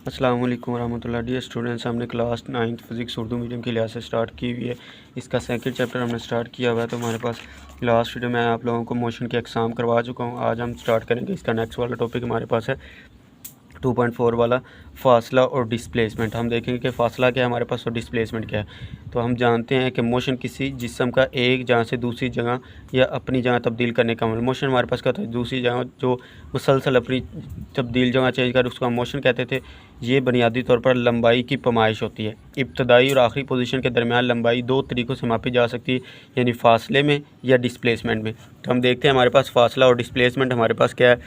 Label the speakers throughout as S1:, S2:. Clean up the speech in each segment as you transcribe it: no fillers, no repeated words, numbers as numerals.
S1: अस्सलाम वालेकुम वरहमतुल्लाह। Dear students, हमने class 9th physics Urdu medium की लिहाज से स्टार्ट की हुई है। इसका सेकंड चैप्टर हमने स्टार्ट किया हुआ है। तो हमारे पास लास्ट वीडियो में आप लोगों को मोशन के एग्ज़ाम करवा चुका हूँ। आज हम स्टार्ट करेंगे। इसका नेक्स्ट वाला टॉपिक हमारे पास है 2.4 वाला फासला और डिस्प्लेसमेंट। हम देखेंगे कि फासला क्या है हमारे पास और डिस्प्लेसमेंट क्या है। तो हम जानते हैं कि मोशन किसी जिस्म का एक जगह से दूसरी जगह या अपनी जगह तब्दील करने का मोशन हमारे पास क्या होता है, दूसरी जगह जो मुसलसल अपनी तब्दील जगह चेंज कर उसको हम मोशन कहते थे। ये बुनियादी तौर पर लंबाई की पैमाइश होती है। इब्तदाई और आखिरी पोजीशन के दरमियान लंबाई दो तरीक़ों से मापी जा सकती है, यानी फासले में या डिस्प्लेसमेंट में। तो हम देखते हैं हमारे पास फासला और डिस्प्लेसमेंट हमारे पास क्या है,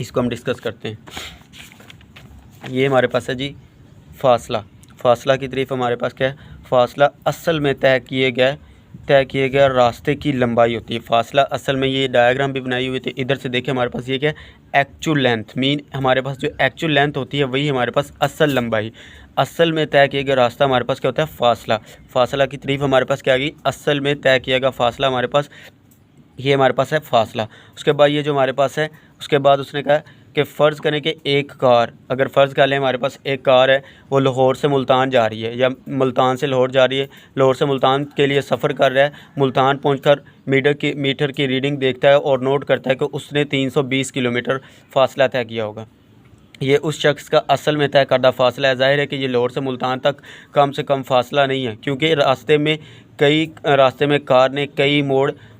S1: इसको हम डिस्कस करते हैं। ये हमारे पास है जी फासला। फासला की तारीफ़ हमारे पास क्या है, फासला असल में तय किए गए रास्ते की लंबाई होती है। फासला असल में, ये डायग्राम भी बनाई हुई थी, इधर से देखें हमारे पास ये क्या है, एक्चुअल लेंथ। मीन हमारे पास जो एक्चुअल लेंथ होती है वही हमारे पास असल लंबाई। असल में तय किया गया रास्ता हमारे पास क्या होता है, फासला। फासला की तारीफ़ हमारे पास क्या आ गई, असल में तय किया गया फासला हमारे पास, ये हमारे पास है फासला। उसके बाद ये जो हमारे पास है, उसके बाद उसने कहा कि फ़र्ज़ करें कि एक कार, अगर फ़र्ज़ कर लें हमारे पास एक कार है, वो लाहौर से मुल्तान जा रही है या मुल्तान से लाहौर जा रही है, लाहौर से मुल्तान के लिए सफ़र कर रहा है। मुल्तान पहुंचकर मीटर की रीडिंग देखता है और नोट करता है कि उसने 320 किलोमीटर फ़ासला तय किया होगा। ये उस शख्स का असल में तय करदा फ़ासला है। ज़ाहिर है कि ये लाहौर से मुल्तान तक कम से कम फ़ासला नहीं है, क्योंकि रास्ते में कार ने कई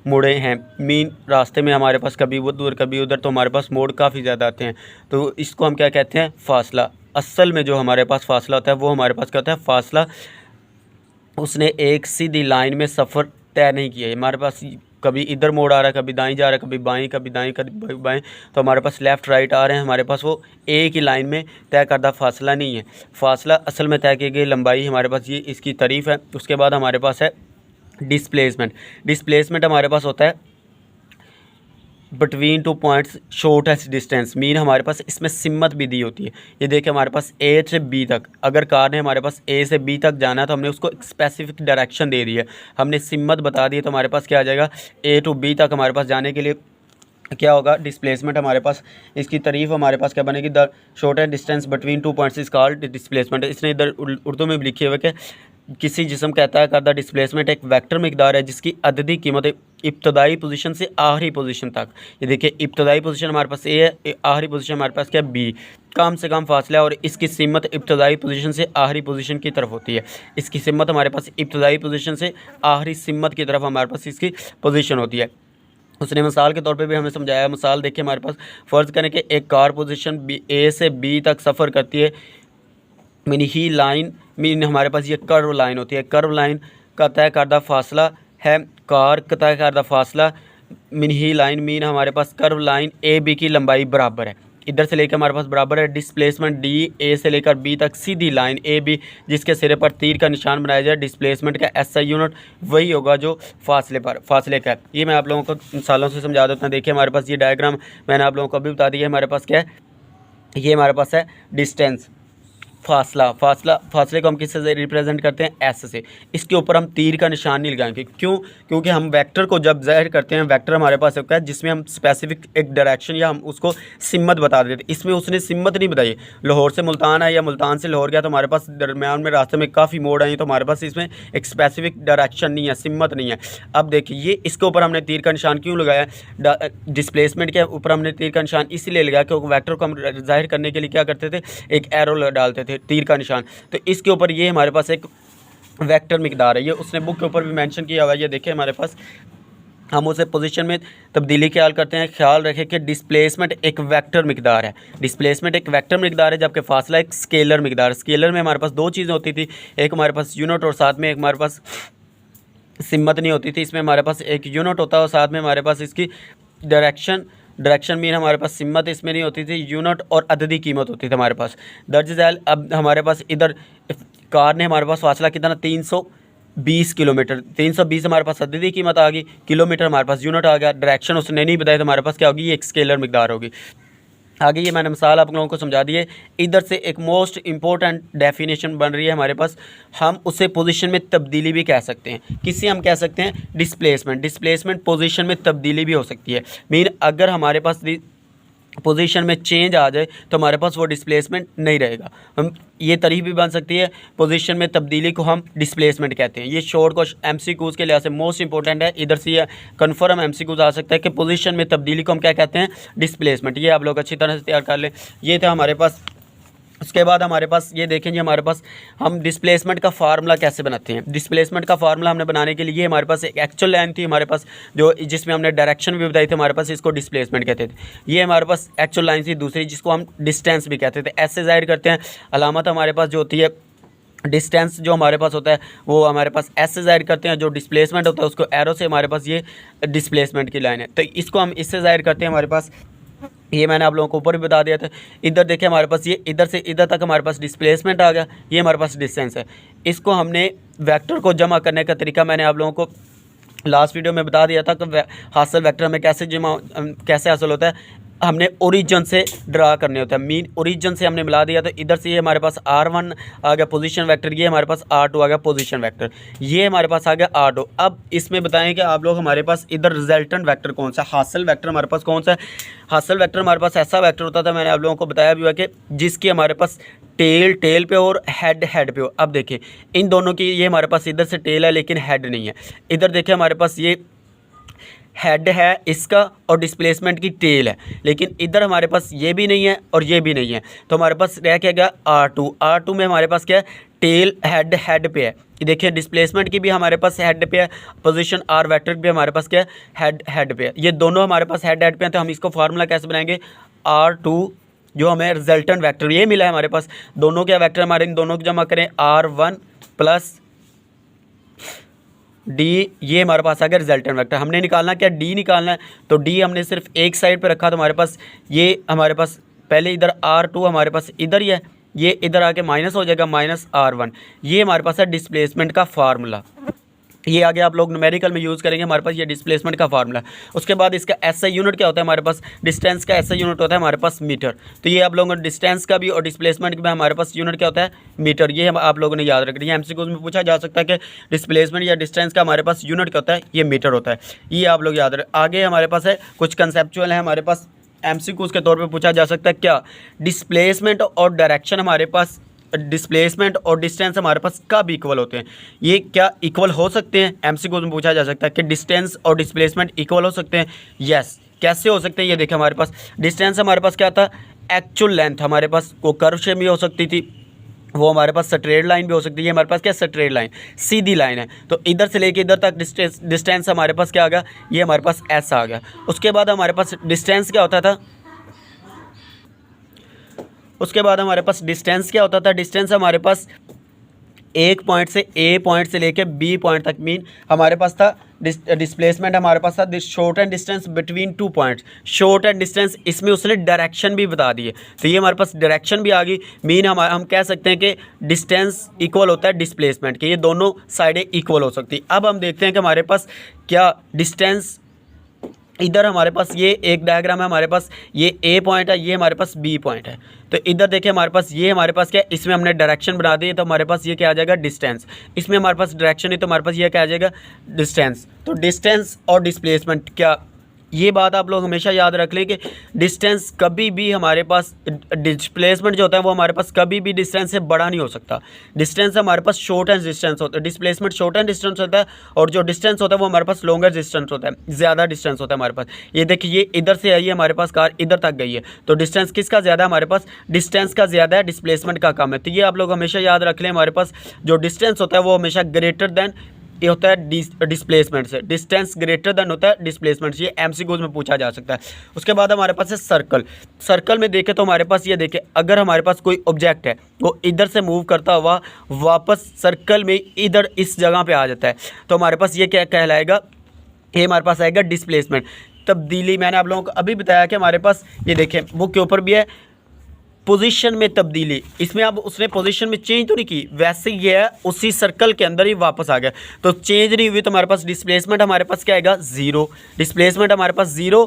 S1: मुड़े हैं। मीन रास्ते में हमारे पास कभी उधर कभी उधर, तो हमारे पास मोड़ काफ़ी ज़्यादा आते हैं। तो इसको हम क्या कहते हैं, फ़ासला। असल में जो हमारे पास फ़ासला होता है वो हमारे पास क्या होता है, फ़ासला। उसने एक सीधी लाइन में सफ़र तय नहीं किया है। हमारे पास कभी इधर मोड़ आ रहा है, कभी दाएं जा रहा है, कभी बाएं, कभी दाएं, कभी बाएं, तो हमारे पास लेफ़्ट राइट आ रहे हैं। हमारे पास वो एक ही लाइन में तय करदा फ़ासला नहीं है। फ़ासला असल में तय की गई लंबाई हमारे पास, ये इसकी तारीफ़ है। उसके बाद हमारे पास है डिस्प्लेसमेंट। डिस्प्लेसमेंट हमारे पास होता है between two points shortest distance. Mean हमारे पास इसमें सिम्मत भी दी होती है। ये देखिए हमारे पास ए से बी तक, अगर कार ने हमारे पास ए से बी तक जाना है तो हमने उसको एक स्पेसिफिक डायरेक्शन दे दी है, हमने सिम्मत बता दी है। तो हमारे पास क्या आ जाएगा, ए टू बी तक हमारे पास जाने के लिए क्या होगा, डिस्प्लेसमेंट हमारे पास। इसकी तारीफ़ हमारे पास क्या बनेगी, the shortest distance between two points is called displacement. इसने इधर उर्दू में भी लिखे हुए कि किसी जिस्म का तय करदा डिस्प्लेसमेंट एक वेक्टर मिकदार है जिसकी अददी कीमत इब्तदाई पोजीशन से आखिरी पोजीशन तक। ये देखिए इब्तदाई पोजीशन हमारे पास ए है, आखिरी पोजीशन हमारे पास क्या, बी। कम से कम फासला है और इसकी सिमत इब्तदाई पोजीशन से आखिरी पोजीशन की तरफ होती है। इसकी सिमत हमारे पास इब्तदाई पोजीशन से आखिरी सिमत की तरफ हमारे पास इसकी पोजीशन होती है। उसने मिसाल के तौर पे भी हमें समझाया। मिसाल देखिए हमारे पास, फ़र्ज़ करें कि एक कार पोजीशन ए से बी तक सफ़र करती है। मीन हमारे पास ये कर्व लाइन होती है। कर्व लाइन का तय करदा फासला है, कार का तय करदा फासला मीन हमारे पास कर्व लाइन ए बी की लंबाई बराबर है। इधर से लेकर हमारे पास बराबर है। डिस्प्लेसमेंट डी, ए से लेकर बी तक सीधी लाइन ए बी जिसके सिरे पर तीर का निशान बनाया जाए। डिस्प्लेसमेंट का एसआई यूनिट वही होगा जो फासले का है। ये मैं आप लोगों को मिसालों से समझा देता हूँ। देखिए हमारे पास ये डायग्राम मैंने आप लोगों को अभी बता दिया। हमारे पास क्या है, ये हमारे पास है डिस्टेंस, फासले को हम किससे रिप्रेजेंट करते हैं, एस से। इसके ऊपर हम तीर का निशान नहीं लगाएंगे, क्यों, क्योंकि हम वेक्टर को जब ज़ाहिर करते हैं, वेक्टर हमारे पास होता है जिसमें हम स्पेसिफिक एक डायरेक्शन या हम उसको सिम्मत बता देते हैं। इसमें उसने सिम्मत नहीं बताई। लाहौर से मुल्तान है या मुल्तान से लाहौर गया, तो हमारे पास दरमियान में रास्ते में काफ़ी मोड़ आए, तो हमारे पास इसमें एक स्पेसिफिक डायरेक्शन नहीं है, सिम्मत नहीं है। अब देखिए ये इसके ऊपर हमने तीर का निशान क्यों लगाया, डिस्प्लेसमेंट के ऊपर हमने तीर का निशान इसलिए लगाया क्योंकि वेक्टर को हम जाहिर करने के लिए क्या करते थे, एक एरो डालते थे, तीर का निशान। तो इसके ऊपर ये हमारे पास एक वेक्टर मिकदार है। ये उसने बुक के ऊपर भी मेंशन किया हुआ है। ये देखिए हमारे पास, हम उसे पोजीशन में तब्दीली ख्याल करते हैं। ख्याल रखें कि डिस्प्लेसमेंट एक वेक्टर मिकदार है। डिस्प्लेसमेंट एक वेक्टर मिकदार है, जबकि फासला एक स्केलर मिकदार। स्केलर में हमारे पास दो चीज़ें होती थी, एक हमारे पास यूनिट और साथ में एक हमारे पास सिम्मत नहीं होती थी। इसमें हमारे पास एक यूनिट होता है और साथ में हमारे पास इसकी डायरेक्शन मीन हमारे पास सिम्मत इसमें नहीं होती थी, यूनिट और अददी कीमत होती थी हमारे पास। दर्ज झैल अब हमारे पास इधर कार ने हमारे पास फासला कितना, 320 किलोमीटर। 320 हमारे पास अददी कीमत आ गई, किलोमीटर हमारे पास यूनिट आ गया। डायरेक्शन उसने नहीं बताया, तो हमारे पास क्या होगी, ये एक स्केलर मिकदार होगी। आगे ये मैंने मिसाल आप लोगों को समझा दी है। इधर से एक मोस्ट इंपॉर्टेंट डेफिनेशन बन रही है हमारे पास, हम उसे पोजीशन में तब्दीली भी कह सकते हैं। किसी हम कह सकते हैं डिस्प्लेसमेंट। डिस्प्लेसमेंट पोजीशन में तब्दीली भी हो सकती है। मीन अगर हमारे पास पोजीशन में चेंज आ जाए तो हमारे पास वो डिस्प्लेसमेंट नहीं रहेगा। हम ये तरीक़ भी बन सकती है, पोजीशन में तब्दीली को हम डिस्प्लेसमेंट कहते हैं। ये शॉर्ट क्वेश्चन एमसीक्यूज़ के लिहाज से मोस्ट इंपॉर्टेंट है। इधर से ये कन्फर्म एमसीक्यूज़ आ सकता है कि पोजीशन में तब्दीली को हम क्या कहते हैं, डिस्प्लेसमेंट। ये आप लोग अच्छी तरह से तैयार कर लें। ये था हमारे पास। उसके बाद हमारे पास ये देखें जी, हमारे पास हम डिस्प्लेसमेंट का फार्मूला कैसे बनाते हैं। डिस्प्लेसमेंट का फार्मूला हमने बनाने के लिए हमारे पास एक एक्चुअल लाइन थी हमारे पास, जो जिसमें हमने डायरेक्शन भी बताई थी हमारे पास, इसको डिस्प्लेसमेंट कहते थे। ये हमारे पास एक्चुअल लाइन थी दूसरी, जिसको हम डिस्टेंस भी कहते थे। ऐसे जाहिर करते हैं। अलामत हमारे पास जो होती है डिस्टेंस जो हमारे पास होता है वो हमारे पास ऐसे जाहिर करते हैं। जो डिस्प्लेसमेंट होता है उसको एरो से हमारे पास ये डिस्प्लेसमेंट की लाइन है, तो इसको हम इससे जाहिर करते हैं। हमारे पास ये मैंने आप लोगों को ऊपर भी बता दिया था। इधर देखिए हमारे पास ये इधर से इधर तक हमारे पास डिस्प्लेसमेंट आ गया, ये हमारे पास डिस्टेंस है। इसको हमने वेक्टर को जमा करने का तरीका मैंने आप लोगों को लास्ट वीडियो में बता दिया था कि हासिल वेक्टर हमें कैसे हासिल होता है। हमने ओरिजिन से ड्रा करने होता है। मीन ओरिजिन से हमने मिला दिया, तो इधर से ये हमारे पास R1 आ गया पोजीशन वेक्टर, ये हमारे पास R2 आ गया पोजीशन वेक्टर, ये हमारे पास आ गया R2। अब इसमें बताएं कि आप लोग हमारे पास इधर रिजल्टेंट वेक्टर कौन सा, हासिल वेक्टर हमारे पास कौन सा है। हासिल वेक्टर हमारे पास ऐसा वेक्टर होता था, मैंने आप लोगों को बताया भी हुआ कि जिसकी हमारे पास टेल पे और हेड पे हो। अब देखें इन दोनों की, ये हमारे पास इधर से टेल है लेकिन हेड नहीं है। इधर देखें हमारे पास ये हेड है इसका और डिस्प्लेसमेंट की टेल है, लेकिन इधर हमारे पास ये भी नहीं है और ये भी नहीं है। तो हमारे पास रह क्या गया R2 में हमारे पास क्या है, टेल हेड पे है। देखिए डिस्प्लेसमेंट की भी हमारे पास हेड पे है, पोजीशन R वेक्टर भी हमारे पास क्या है, हेड पे है। ये दोनों हमारे पास हेड पे हैं। तो हम इसको फार्मूला कैसे बनाएंगे, R2 जो हमें रिजल्टेंट वेक्टर ये मिला है हमारे पास, दोनों क्या वेक्टर हमारे, इन दोनों को जमा करें R1 प्लस D, ये हमारे पास आ गया रिजल्टेंट वेक्टर। हमने निकालना क्या, D निकालना है। तो D हमने सिर्फ एक साइड पे रखा, तो हमारे पास ये हमारे पास पहले इधर R2 हमारे पास इधर ही है, ये इधर आके माइनस हो जाएगा -R1। ये हमारे पास है डिस्प्लेसमेंट का फार्मूला। ये आगे आप लोग न्यूमेरिकल में यूज़ करेंगे। हमारे पास ये डिस्प्लेसमेंट का फार्मूला। उसके बाद इसका SI यूनिट क्या होता है हमारे पास, डिस्टेंस का SI यूनिट होता है हमारे पास मीटर। तो ये आप लोगों को डिस्टेंस का भी और डिस्प्लेसमेंट का भी हमारे पास यूनिट क्या होता है, मीटर। ये आप लोगों ने याद रखना है। MCQ में पूछा जा सकता है कि डिस्प्लेसमेंट या डिस्टेंस का हमारे पास यूनिट क्या होता है, ये मीटर होता है। ये आप लोग याद रखें। आगे हमारे पास है कुछ कंसेप्चुअल है हमारे पास, MCQ के तौर पर पूछा जा सकता है क्या, डिस्प्लेसमेंट और डायरेक्शन हमारे पास, डिस्प्लेसमेंट और डिस्टेंस हमारे पास कब इक्वल होते हैं, ये क्या इक्वल हो सकते हैं। एमसीक्यू में पूछा जा सकता है कि डिस्टेंस और डिस्प्लेसमेंट इक्वल हो सकते हैं। यस, कैसे हो सकते हैं, ये देखें हमारे पास डिस्टेंस हमारे पास क्या था, एक्चुअल लेंथ हमारे पास को कर्व शेप भी हो सकती थी, वो हमारे पास स्ट्रेट लाइन भी हो सकती है। हमारे पास क्या स्ट्रेट लाइन, सीधी लाइन है। तो इधर से लेके इधर तक डिस्टेंस हमारे पास क्या आ गया, ये हमारे पास ऐसा आ गया। उसके बाद हमारे पास डिस्टेंस क्या होता था, उसके बाद हमारे पास डिस्टेंस क्या होता था, डिस्टेंस हमारे पास एक पॉइंट से ए पॉइंट से लेके बी पॉइंट तक, मीन हमारे पास था डिस्प्लेसमेंट हमारे पास था short and distance between 2 points, short and distance. इसमें उसने डायरेक्शन भी बता दी है, तो ये हमारे पास डायरेक्शन भी आ गई। मीन हम कह सकते हैं कि डिस्टेंस इक्वल होता है डिस्प्लेसमेंट के, ये दोनों साइडें इक्वल हो सकती है। अब हम देखते हैं कि हमारे पास क्या डिस्टेंस, इधर हमारे पास ये एक डायग्राम है, हमारे पास ये ए पॉइंट है, ये हमारे पास बी पॉइंट है। तो इधर देखिए हमारे पास ये हमारे पास क्या, इसमें हमने डायरेक्शन बना दी है, तो हमारे पास ये क्या आ जाएगा, डिस्टेंस। इसमें हमारे पास डायरेक्शन है, तो हमारे पास ये क्या आ जाएगा, डिस्टेंस। तो डिस्टेंस और डिस्प्लेसमेंट क्या, ये बात आप लोग हमेशा याद रख लें कि डिस्टेंस कभी भी हमारे पास, डिस्प्लेसमेंट जो होता है वो हमारे पास कभी भी डिस्टेंस से बड़ा नहीं हो सकता। डिस्टेंस हमारे पास शॉर्ट एंड डिस्टेंस होता है, डिस्प्लेसमेंट शॉर्ट एंड डिस्टेंस होता है, और जो डिस्टेंस होता है वो हमारे पास लॉन्गर डिस्टेंस होता है, ज़्यादा डिस्टेंस होता है हमारे पास। ये देखिए ये इधर से आई है हमारे पास कार, इधर तक गई है, तो डिस्टेंस किसका ज़्यादा है, हमारे पास डिस्टेंस का ज़्यादा है, डिस्प्लेसमेंट का कम है। तो ये आप लोग हमेशा याद रख लें, हमारे पास जो डिस्टेंस होता है वो हमेशा ग्रेटर देन ये होता है डिस्प्लेसमेंट से, डिस्टेंस ग्रेटर देन होता है डिस्प्लेसमेंट से। ये एमसीक्यूज में पूछा जा सकता है। उसके बाद हमारे पास है सर्कल। सर्कल में देखें तो हमारे पास ये देखें, अगर हमारे पास कोई ऑब्जेक्ट है वो इधर से मूव करता हुआ वापस सर्कल में इधर इस जगह पे आ जाता है, तो हमारे पास ये क्या कहलाएगा, ये हमारे पास आएगा डिस्प्लेसमेंट, तब्दीली। मैंने आप लोगों को अभी बताया कि हमारे पास ये देखें बुक के ऊपर भी है पोजीशन में तब्दीली। इसमें अब उसने पोजीशन में चेंज तो नहीं की, वैसे ही है उसी सर्कल के अंदर ही वापस आ गया, तो चेंज नहीं हुई। तो हमारे पास डिस्प्लेसमेंट हमारे पास क्या आएगा, 0। डिस्प्लेसमेंट हमारे पास 0।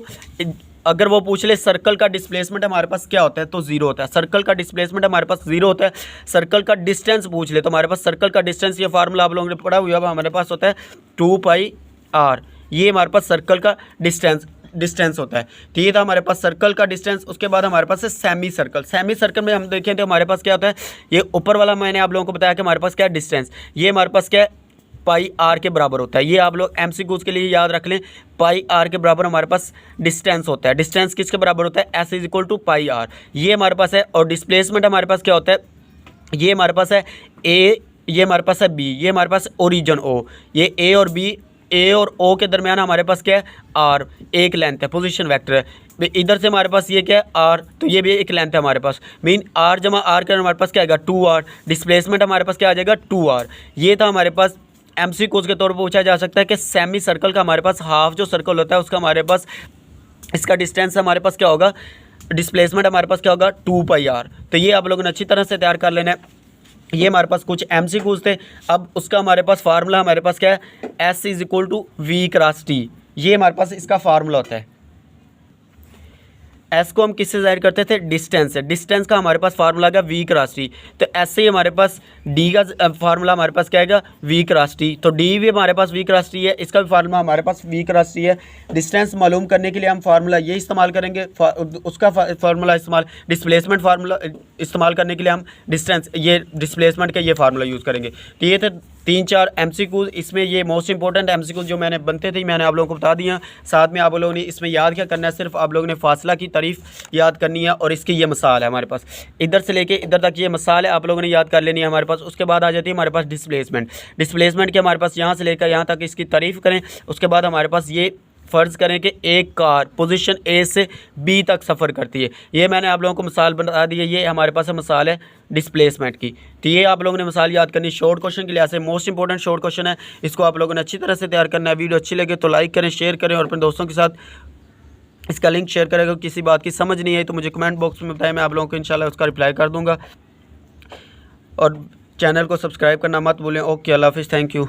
S1: अगर वो पूछ ले सर्कल का डिस्प्लेसमेंट हमारे पास क्या होता है, तो 0 होता है। सर्कल का डिस्प्लेसमेंट हमारे पास 0 होता है। सर्कल का डिस्टेंस पूछ ले तो हमारे पास सर्कल का डिस्टेंस, ये फार्मूला आप लोगों ने पढ़ा हुआ है, हमारे पास होता है 2πr। ये हमारे पास सर्कल का डिस्टेंस। डिस्टेंस होता है। तो ये था हमारे पास सर्कल का डिस्टेंस। उसके बाद हमारे पास है सेमी सर्कल। सेमी सर्कल में हम देखें तो हमारे पास क्या होता है, ये ऊपर वाला मैंने आप लोगों को बताया कि हमारे पास क्या है डिस्टेंस, ये हमारे पास क्या है पाई आर के बराबर होता है। ये आप लोग एमसीक्यूज के लिए याद रख लें, पाई आर के बराबर हमारे पास डिस्टेंस होता है। डिस्टेंस किसके बराबर होता है, S is equal to pi R, ये हमारे पास है। और डिस्प्लेसमेंट हमारे पास क्या होता है, ये हमारे पास है ए, ये हमारे पास है बी, ये हमारे पास ओरिजिन ओ, ये ए और बी, ए और ओ के दरमियान हमारे पास क्या है आर, एक लेंथ है, पोजीशन वेक्टर है। इधर से हमारे पास ये क्या है आर, तो ये भी एक लेंथ है हमारे पास, मीन आर जमा आर का हमारे पास क्या आएगा 2r। डिस्प्लेसमेंट हमारे पास क्या आ जाएगा 2r। ये था हमारे पास एमसीक्यूज के तौर पर पूछा जा सकता है कि सेमी सर्कल का हमारे पास हाफ जो सर्कल होता है उसका हमारे पास इसका डिस्टेंस हमारे पास क्या होगा, डिस्प्लेसमेंट हमारे पास क्या होगा 2πr। तो ये आप लोगों ने अच्छी तरह से तैयार कर लेना है। ये हमारे पास कुछ एमसीक्यूज थे। अब उसका हमारे पास फार्मूला हमारे पास क्या है, S is equal to V cross T, ये हमारे पास इसका फार्मूला होता है। एस को हम किससे जाहिर करते थे, डिस्टेंस से। डिस्टेंस का हमारे पास फार्मूला आएगा वी क्रॉस टी, तो एस से हमारे पास डी का फार्मूला हमारे पास क्या आएगा वी क्रॉस टी, तो डी भी हमारे पास वी क्रॉस टी है, इसका भी फार्मूला हमारे पास वी क्रॉस टी है। डिस्टेंस मालूम करने के लिए हम फार्मूला ये इस्तेमाल करेंगे, उसका फार्मूला इस्तेमाल, डिस्प्लेसमेंट फार्मूला इस्तेमाल करने के लिए हम डिस्टेंस ये डिस्प्लेसमेंट का ये फार्मूला यूज़ करेंगे। तो ये थे 3-4 एमसीक्यूज, इसमें ये मोस्ट इंपॉर्टेंट एमसीक्यूज जो मैंने बनते थे मैंने आप लोगों को बता दिया। साथ में आप लोगों ने इसमें याद क्या करना है, सिर्फ आप लोगों ने फासला की तारीफ याद करनी है और इसकी ये मिसाल है हमारे पास, इधर से लेके इधर तक ये मिसाल है आप लोगों ने याद कर लेनी है हमारे पास। उसके बाद आ जाती है हमारे पास डिस्प्लेसमेंट। डिस्प्लेसमेंट के हमारे पास यहाँ से लेकर यहाँ तक इसकी तारीफ करें। उसके बाद हमारे पास ये फ़र्ज़ करें कि एक कार पोजीशन ए से बी तक सफ़र करती है, ये मैंने आप लोगों को मिसाल बता दी है। ये हमारे पास है मिसाल है डिस्प्लेसमेंट की। तो ये आप लोगों ने मिसाल याद करनी, शॉर्ट क्वेश्चन के लिए ऐसे मोस्ट इंपॉर्टेंट शॉर्ट क्वेश्चन है, इसको आप लोगों ने अच्छी तरह से तैयार करना है। वीडियो अच्छी लगे तो लाइक करें, शेयर करें और अपने दोस्तों के साथ इसका लिंक शेयर करें। अगर किसी बात की समझ नहीं आई तो मुझे कमेंट बॉक्स में बताएं, मैं आप लोगों को इंशाल्लाह उसका रिप्लाई कर दूँगा। और चैनल को सब्सक्राइब करना मत भूलें। ओके, अल्लाह हाफिज़, थैंक यू।